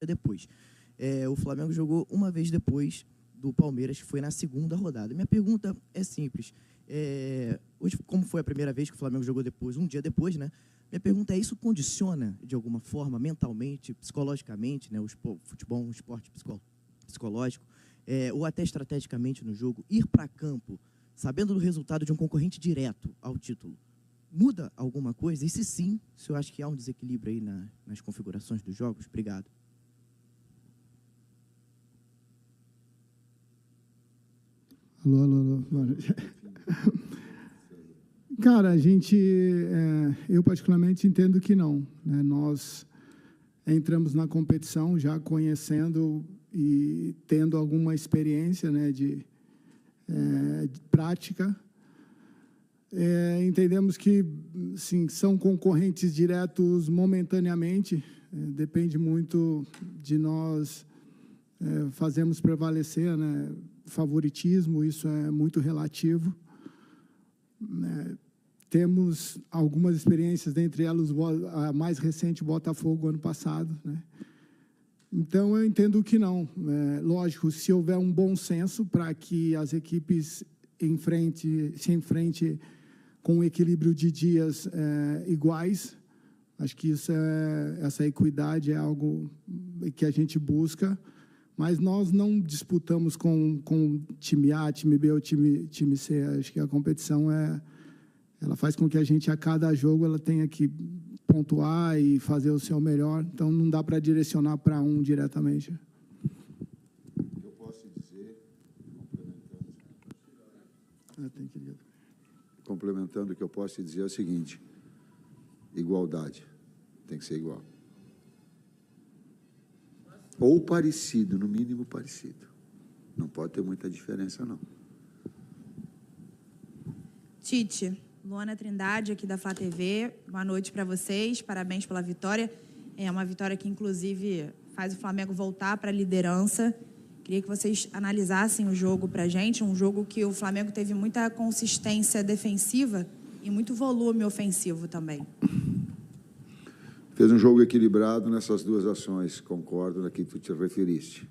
depois. O Flamengo jogou uma vez depois do Palmeiras, que foi na segunda rodada. Minha pergunta é simples. Hoje, como foi a primeira vez que o Flamengo jogou depois, um dia depois, né? Minha pergunta é, isso condiciona, de alguma forma, mentalmente, psicologicamente, né? O futebol é um esporte psicológico, ou até estrategicamente no jogo, ir para campo, sabendo do resultado de um concorrente direto ao título, muda alguma coisa? E se sim, se eu acho que há um desequilíbrio aí nas configurações dos jogos? Obrigado. Alô. Cara, eu particularmente entendo que não, né? Nós entramos na competição já conhecendo e tendo alguma experiência, né, de prática. Entendemos que, sim, são concorrentes diretos momentaneamente, depende muito de nós fazermos prevalecer, né, favoritismo, isso é muito relativo. Temos algumas experiências, dentre elas a mais recente, Botafogo, ano passado, né? Então, eu entendo que não. Lógico, se houver um bom senso para que as equipes se enfrentem com um equilíbrio de dias iguais, acho que essa equidade é algo que a gente busca, mas nós não disputamos com time A, time B ou time C. Acho que a competição ela faz com que a gente, a cada jogo, ela tenha que pontuar e fazer o seu melhor. Então, não dá para direcionar para um diretamente. Eu posso dizer, complementando o que eu posso dizer é o seguinte: igualdade, tem que ser igual. Ou parecido, no mínimo parecido. Não pode ter muita diferença, não. Tite, Luana Trindade, aqui da Flá TV. Boa noite para vocês, parabéns pela vitória. É uma vitória que, inclusive, faz o Flamengo voltar para a liderança. Queria que vocês analisassem o jogo para a gente, um jogo que o Flamengo teve muita consistência defensiva e muito volume ofensivo também. Fez um jogo equilibrado nessas duas ações, concordo na que tu te referiste.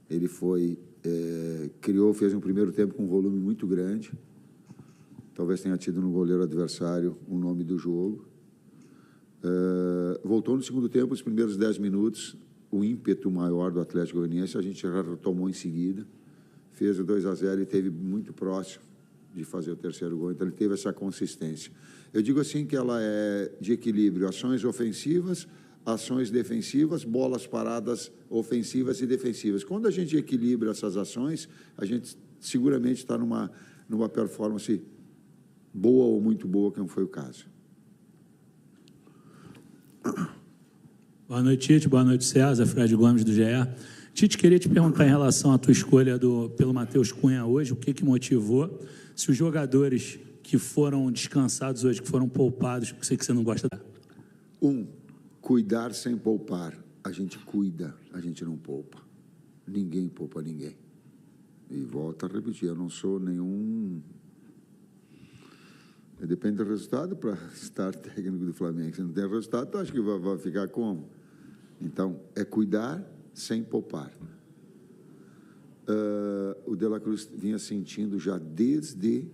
Ele fez um primeiro tempo com um volume muito grande, talvez tenha tido no goleiro adversário o nome do jogo. Voltou no segundo tempo, os primeiros 10 minutos, o ímpeto maior do Atlético Goianiense, a gente já retomou em seguida, fez o 2-0 e esteve muito próximo de fazer o terceiro gol, então ele teve essa consistência. Eu digo assim que ela é de equilíbrio, ações ofensivas, ações defensivas, bolas paradas ofensivas e defensivas. Quando a gente equilibra essas ações, a gente seguramente está numa performance boa ou muito boa, que não foi o caso. Boa noite, Tite. Boa noite, César. Fred Gomes, do GE. Tite, queria te perguntar em relação à tua escolha pelo Matheus Cunha hoje, o que motivou, se os jogadores que foram descansados hoje, que foram poupados, sei que você não gosta da... Cuidar sem poupar. A gente cuida, a gente não poupa. Ninguém poupa ninguém. E volto a repetir, eu não sou nenhum... Depende do resultado para estar técnico do Flamengo. Se não tem resultado, tu acha que vai ficar como? Então, é cuidar sem poupar. O De La Cruz vinha sentindo já desde...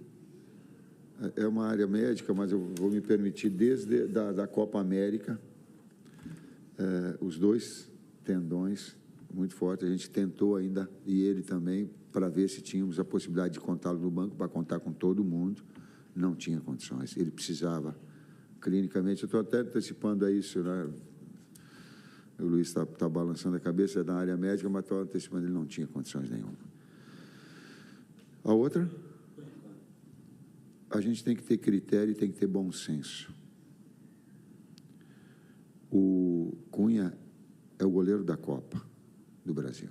É uma área médica, mas eu vou me permitir, desde da Copa América, os dois tendões muito fortes. A gente tentou ainda, e ele também, para ver se tínhamos a possibilidade de contá-lo no banco, para contar com todo mundo. Não tinha condições. Ele precisava, clinicamente, eu estou até antecipando a isso, né? O Luiz está balançando a cabeça, é da área médica, mas estou antecipando, ele não tinha condições nenhuma. A outra, a gente tem que ter critério e tem que ter bom senso. O Cunha é o goleiro da Copa do Brasil.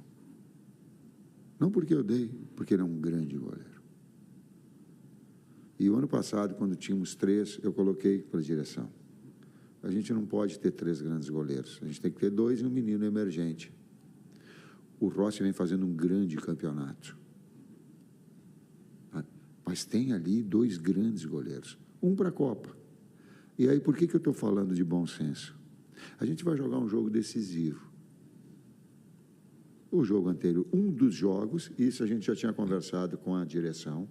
Não porque eu dei, porque ele é um grande goleiro. E o ano passado, quando tínhamos 3, eu coloquei para a direção. A gente não pode ter 3 grandes goleiros. A gente tem que ter 2 e um menino emergente. O Rossi vem fazendo um grande campeonato. Mas tem ali 2 grandes goleiros. Um para a Copa. E aí, por que eu estou falando de bom senso? A gente vai jogar um jogo decisivo. o jogo anterior, um dos jogos, isso a gente já tinha conversado com a direção,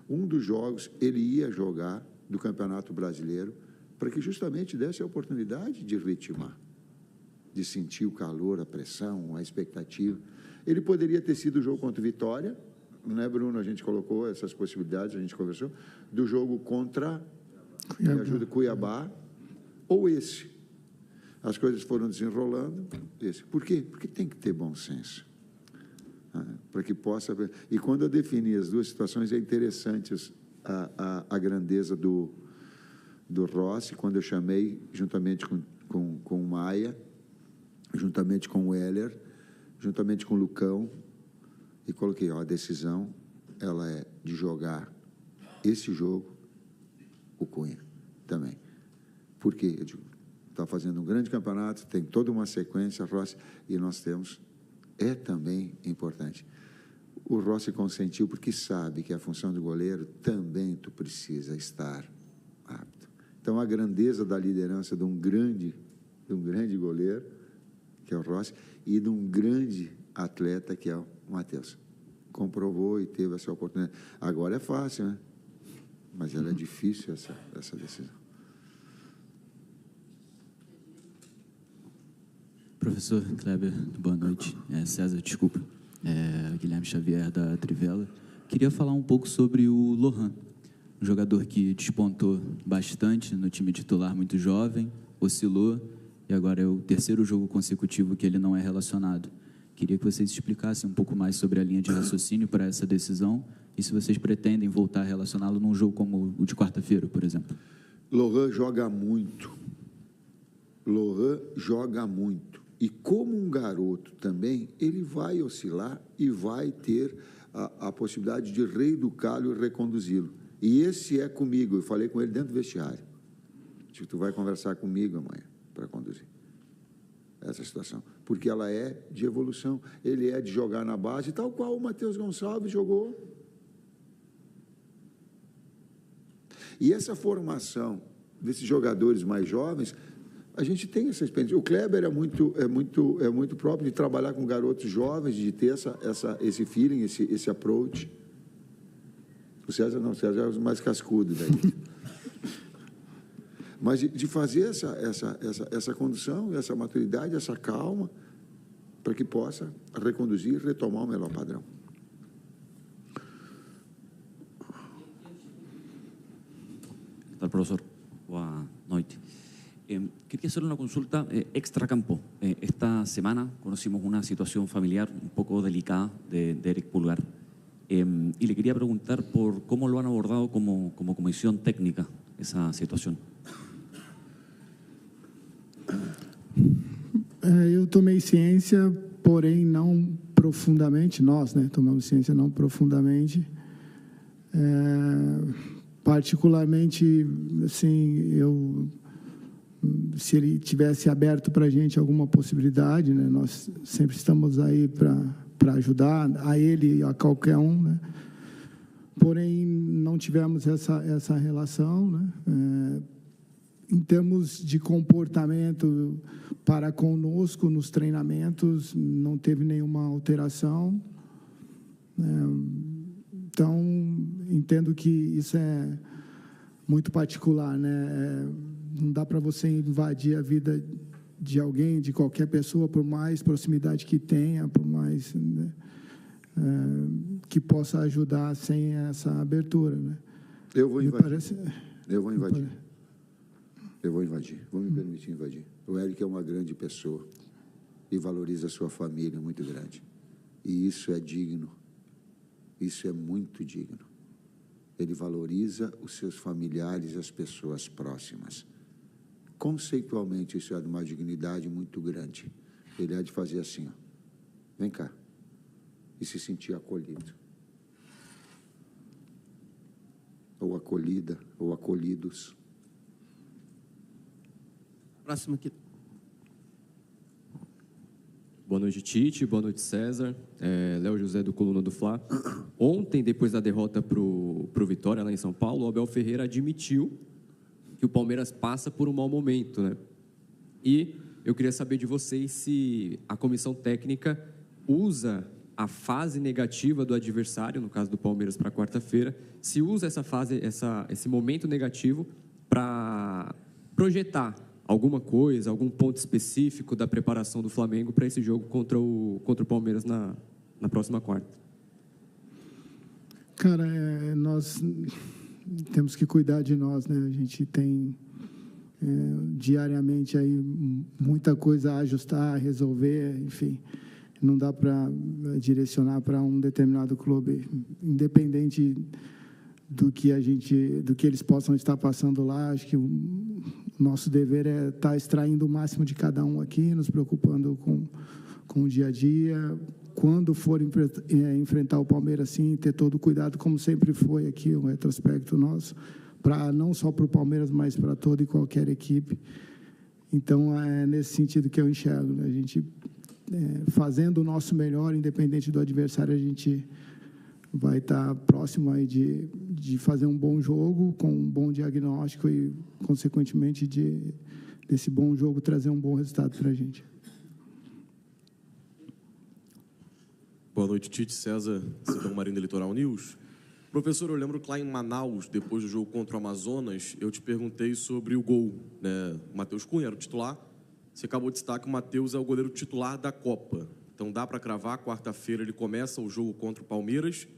um dos jogos ele ia jogar do Campeonato Brasileiro para que justamente desse a oportunidade de ritmar, de sentir o calor, a pressão, a expectativa. Ele poderia ter sido o jogo contra o Vitória, né, Bruno? A gente colocou essas possibilidades, a gente conversou, do jogo contra Cuiabá, ou esse. As coisas foram desenrolando, esse. Por quê? Porque tem que ter bom senso. Para que possa... E quando eu defini as duas situações, é interessante a grandeza do Rossi, quando eu chamei, juntamente com o Maia, juntamente com o Heller, juntamente com o Lucão, e coloquei, a decisão, ela é de jogar esse jogo, o Cunha também. Por quê? Eu digo, está fazendo um grande campeonato, tem toda uma sequência, Rossi, e nós temos, é também importante. O Rossi consentiu porque sabe que a função do goleiro também tu precisa estar apto. Então, a grandeza da liderança de um grande goleiro, que é o Rossi, e de um grande atleta, que é o Matheus. Comprovou e teve essa oportunidade. Agora é fácil, né? Mas ela é difícil, essa decisão. Professor Kleber, boa noite. César, desculpa. Guilherme Xavier, da Trivela. Queria falar um pouco sobre o Lohan, um jogador que despontou bastante no time titular, muito jovem, oscilou, e agora é o terceiro jogo consecutivo que ele não é relacionado. Queria que vocês explicassem um pouco mais sobre a linha de raciocínio para essa decisão e se vocês pretendem voltar a relacioná-lo num jogo como o de quarta-feira, por exemplo. Lohan joga muito. Lohan joga muito. E como um garoto também, ele vai oscilar e vai ter a possibilidade de reeducá-lo e reconduzi-lo. E esse é comigo. Eu falei com ele dentro do vestiário. Tipo, tu vai conversar comigo amanhã para conduzir essa situação, porque ela é de evolução, ele é de jogar na base, tal qual o Matheus Gonçalves jogou. E essa formação desses jogadores mais jovens, a gente tem essa experiência. O Kleber é muito próprio de trabalhar com garotos jovens, de ter esse feeling, esse approach. O César não, o César é o mais cascudo daí. Mas de fazer essa condução, essa maturidade, essa calma, para que possa reconduzir e retomar o melhor padrão. Tal, profesor? Boa noite. Quería hacer una consulta extracampo. Esta semana conocimos una situación familiar un poco delicada de Eric Pulgar. Y le quería preguntar por cómo lo han abordado como comisión técnica esa situación. Eu tomei ciência, porém não profundamente, nós, né, tomamos ciência não profundamente. Particularmente, assim, se ele tivesse aberto para a gente alguma possibilidade, né, nós sempre estamos aí para ajudar a ele e a qualquer um, né? Porém, não tivemos essa relação, né? Em termos de comportamento para conosco nos treinamentos, não teve nenhuma alteração. Então, entendo que isso é muito particular, né? Não dá para você invadir a vida de alguém, de qualquer pessoa, por mais proximidade que tenha, por mais, né, que possa ajudar sem essa abertura, né? Eu vou invadir. Eu vou invadir. Vou me permitir invadir. O Eric é uma grande pessoa e valoriza a sua família, muito grande. E isso é digno. Isso é muito digno. Ele valoriza os seus familiares e as pessoas próximas. Conceitualmente, isso é de uma dignidade muito grande. Ele é de fazer assim, ó, vem cá, e se sentir acolhido. Ou acolhida, ou acolhidos. Próximo aqui. Boa noite, Tite. Boa noite, César. Léo José, do Coluna do Fla. Ontem, depois da derrota para o Vitória, lá em São Paulo, o Abel Ferreira admitiu que o Palmeiras passa por um mau momento, né? E eu queria saber de vocês se a comissão técnica usa a fase negativa do adversário, no caso do Palmeiras, para quarta-feira, se usa essa fase, esse momento negativo para projetar alguma coisa, algum ponto específico da preparação do Flamengo para esse jogo contra o Palmeiras na próxima quarta? Cara, nós temos que cuidar de nós, né? A gente tem diariamente aí muita coisa a ajustar, a resolver, enfim. Não dá para direcionar para um determinado clube, independente do que eles possam estar passando lá. Acho que o nosso dever é estar extraindo o máximo de cada um aqui, nos preocupando com o dia a dia. Quando for enfrentar o Palmeiras, sim, ter todo o cuidado, como sempre foi aqui o retrospecto nosso, não só para o Palmeiras, mas para toda e qualquer equipe. Então, é nesse sentido que eu enxergo, né? A gente, fazendo o nosso melhor, independente do adversário, a gente vai estar próximo aí de fazer um bom jogo, com um bom diagnóstico e, consequentemente, desse bom jogo trazer um bom resultado para a gente. Boa noite, Tite. César, Cidão Marinho da Litoral News. Professor, eu lembro que lá em Manaus, depois do jogo contra o Amazonas, eu te perguntei sobre o gol, né? O Matheus Cunha era o titular. Você acabou de citar que o Matheus é o goleiro titular da Copa. Então dá para cravar, quarta-feira ele começa o jogo contra o Palmeiras.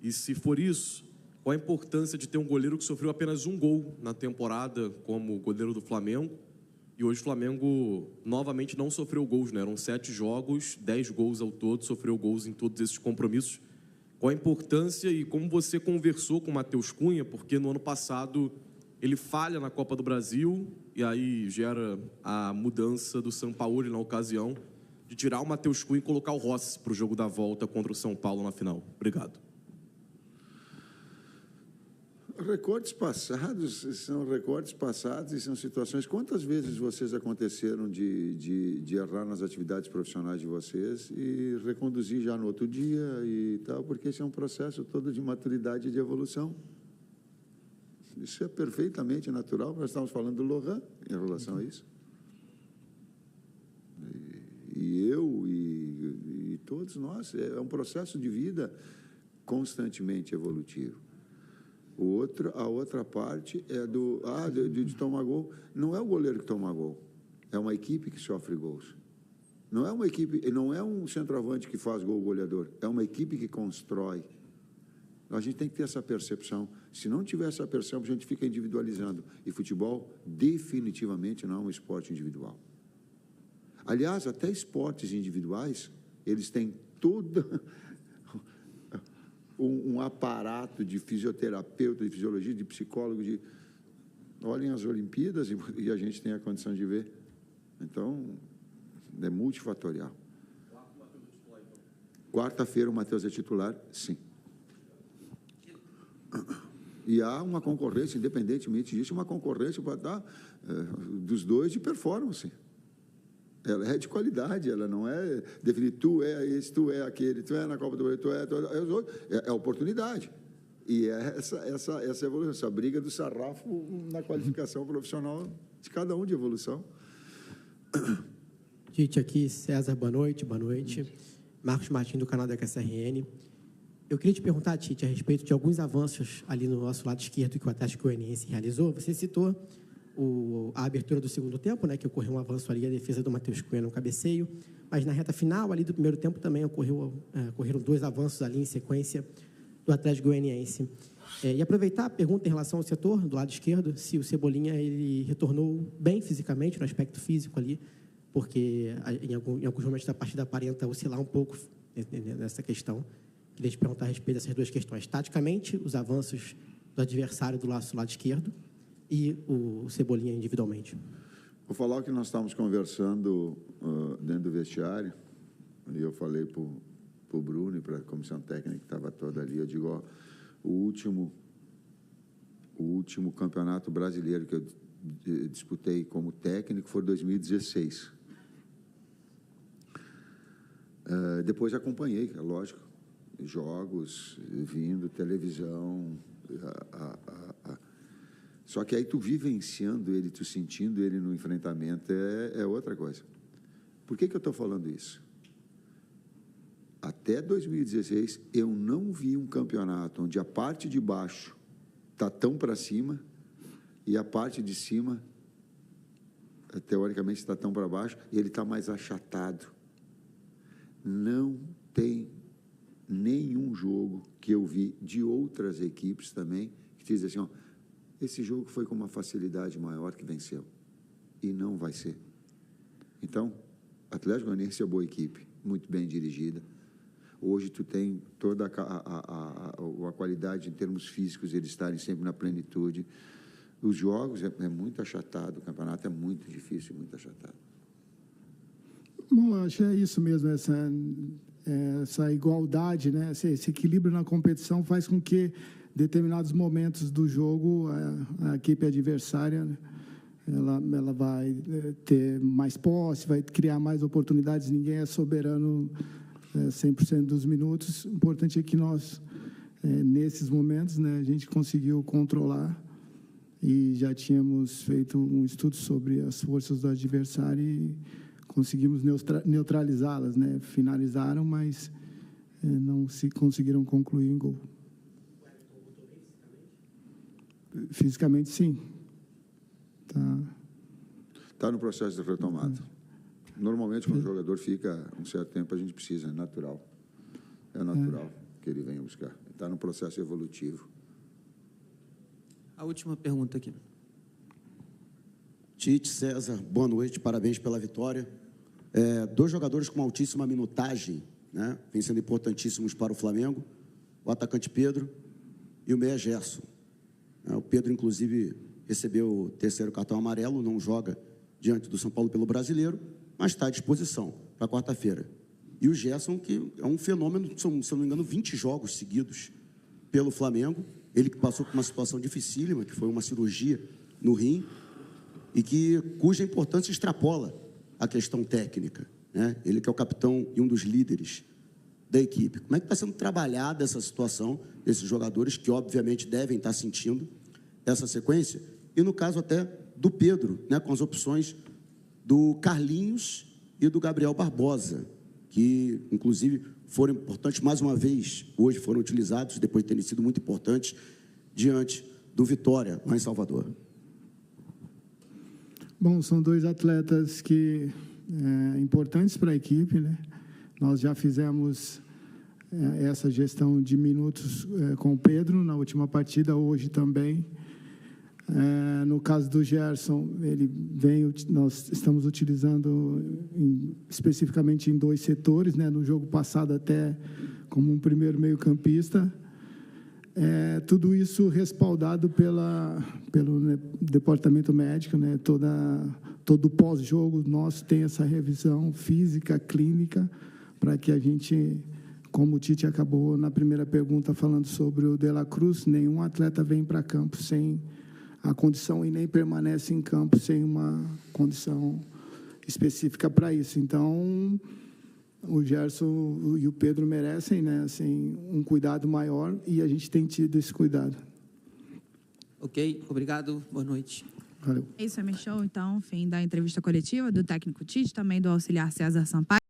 E se for isso, qual a importância de ter um goleiro que sofreu apenas um gol na temporada como goleiro do Flamengo? E hoje o Flamengo novamente não sofreu gols, né? Eram 7 jogos, 10 gols ao todo, sofreu gols em todos esses compromissos. Qual a importância e como você conversou com o Matheus Cunha? Porque no ano passado ele falha na Copa do Brasil e aí gera a mudança do Sampaoli na ocasião de tirar o Matheus Cunha e colocar o Rossi para o jogo da volta contra o São Paulo na final. Obrigado. Recortes passados e são situações. Quantas vezes vocês aconteceram de errar nas atividades profissionais de vocês e reconduzir já no outro dia e tal? Porque esse é um processo todo de maturidade e de evolução. Isso é perfeitamente natural. Nós estamos falando do Lohan em relação a isso. E todos nós. É um processo de vida constantemente evolutivo. A outra parte é de tomar gol. Não é o goleiro que toma gol, é uma equipe que sofre gols. Não é uma equipe, não é um centroavante que faz gol goleador, é uma equipe que constrói. A gente tem que ter essa percepção. Se não tiver essa percepção, a gente fica individualizando. E futebol definitivamente não é um esporte individual. Aliás, até esportes individuais, eles têm toda um aparato de fisioterapeuta, de fisiologia, de psicólogo, olhem as Olimpíadas e a gente tem a condição de ver. Então, é multifatorial. Quarta-feira o Matheus é titular, sim. E há uma concorrência, independentemente disso, uma concorrência para dar dos dois de performance. Ela é de qualidade, ela não é definir tu é esse, tu é aquele, tu é na Copa do Brasil, tu é os outros. É oportunidade. E é essa evolução, essa briga do sarrafo na qualificação profissional de cada um de evolução. Tite, aqui, César, boa noite, boa noite. Marcos Martins, do canal da KSRN. Eu queria te perguntar, Tite, a respeito de alguns avanços ali no nosso lado esquerdo que o Atlético Goianiense realizou. Você citou a abertura do segundo tempo, né, que ocorreu um avanço ali, a defesa do Matheus Cunha no cabeceio, mas na reta final ali do primeiro tempo também ocorreram 2 avanços ali em sequência do Atlético Goianiense. E aproveitar a pergunta em relação ao setor do lado esquerdo, se o Cebolinha ele retornou bem fisicamente, no aspecto físico ali, porque em alguns momentos da partida aparenta oscilar um pouco nessa questão. Queria te perguntar a respeito dessas 2 questões. Taticamente, os avanços do adversário do lado esquerdo, e o Cebolinha individualmente. Vou falar o que nós estávamos conversando dentro do vestiário, e eu falei para o Bruno e para a comissão técnica que estava toda ali, eu digo, ó, o último campeonato brasileiro que eu disputei como técnico foi 2016. Depois acompanhei, é lógico, jogos, vindo, televisão, só que aí tu vivenciando ele, tu sentindo ele no enfrentamento, é outra coisa. Por que eu estou falando isso? até 2016, eu não vi um campeonato onde a parte de baixo está tão para cima e a parte de cima, teoricamente, está tão para baixo e ele está mais achatado. Não tem nenhum jogo que eu vi de outras equipes também que dizem assim, ó, esse jogo foi com uma facilidade maior que venceu. E não vai ser. Então, Atlético Goianiense é boa equipe, muito bem dirigida. Hoje tu tem toda a qualidade em termos físicos, eles estarem sempre na plenitude. Os jogos é muito achatado, o campeonato é muito difícil, muito achatado. Bom, acho que é isso mesmo, essa igualdade, né? Esse equilíbrio na competição faz com que determinados momentos do jogo a equipe adversária, né, ela vai ter mais posse, vai criar mais oportunidades, ninguém é soberano 100% dos minutos. O importante é que nós, nesses momentos, né, a gente conseguiu controlar e já tínhamos feito um estudo sobre as forças do adversário e conseguimos neutralizá-las, né? Finalizaram, mas não se conseguiram concluir em gol. Fisicamente, sim. Tá no processo de retomada. Normalmente, quando o jogador fica um certo tempo, a gente precisa, é natural. É natural que ele venha buscar. Está no processo evolutivo. A última pergunta aqui. Tite, César, boa noite, parabéns pela vitória. Dois jogadores com altíssima minutagem, né, vêm sendo importantíssimos para o Flamengo, o atacante Pedro e o meia Gerson. O Pedro, inclusive, recebeu o terceiro cartão amarelo, não joga diante do São Paulo pelo Brasileiro, mas está à disposição para quarta-feira. E o Gerson, que é um fenômeno, se eu não me engano, 20 jogos seguidos pelo Flamengo, ele que passou por uma situação dificílima, que foi uma cirurgia no rim, e cuja importância extrapola a questão técnica, né? Ele que é o capitão e um dos líderes da equipe. Como é que está sendo trabalhada essa situação desses jogadores que, obviamente, devem estar sentindo essa sequência? E, no caso até do Pedro, né, com as opções do Carlinhos e do Gabriel Barbosa, que, inclusive, foram importantes mais uma vez, hoje foram utilizados, depois de terem sido muito importantes, diante do Vitória, lá em Salvador. Bom, são dois atletas que importantes para a equipe, né? Nós já fizemos essa gestão de minutos com o Pedro na última partida, hoje também. No caso do Gerson, nós estamos utilizando especificamente em dois setores, né? No jogo passado até como um primeiro meio-campista. Tudo isso respaldado pelo departamento médico, né? Todo pós-jogo nosso tem essa revisão física, clínica, para que a gente, como o Tite acabou na primeira pergunta falando sobre o De La Cruz, nenhum atleta vem para campo sem a condição e nem permanece em campo sem uma condição específica para isso. Então, o Gerson e o Pedro merecem, né, assim, um cuidado maior e a gente tem tido esse cuidado. Ok, obrigado, boa noite. Valeu. É isso, show. Então, fim da entrevista coletiva do técnico Tite, também do auxiliar César Sampaio.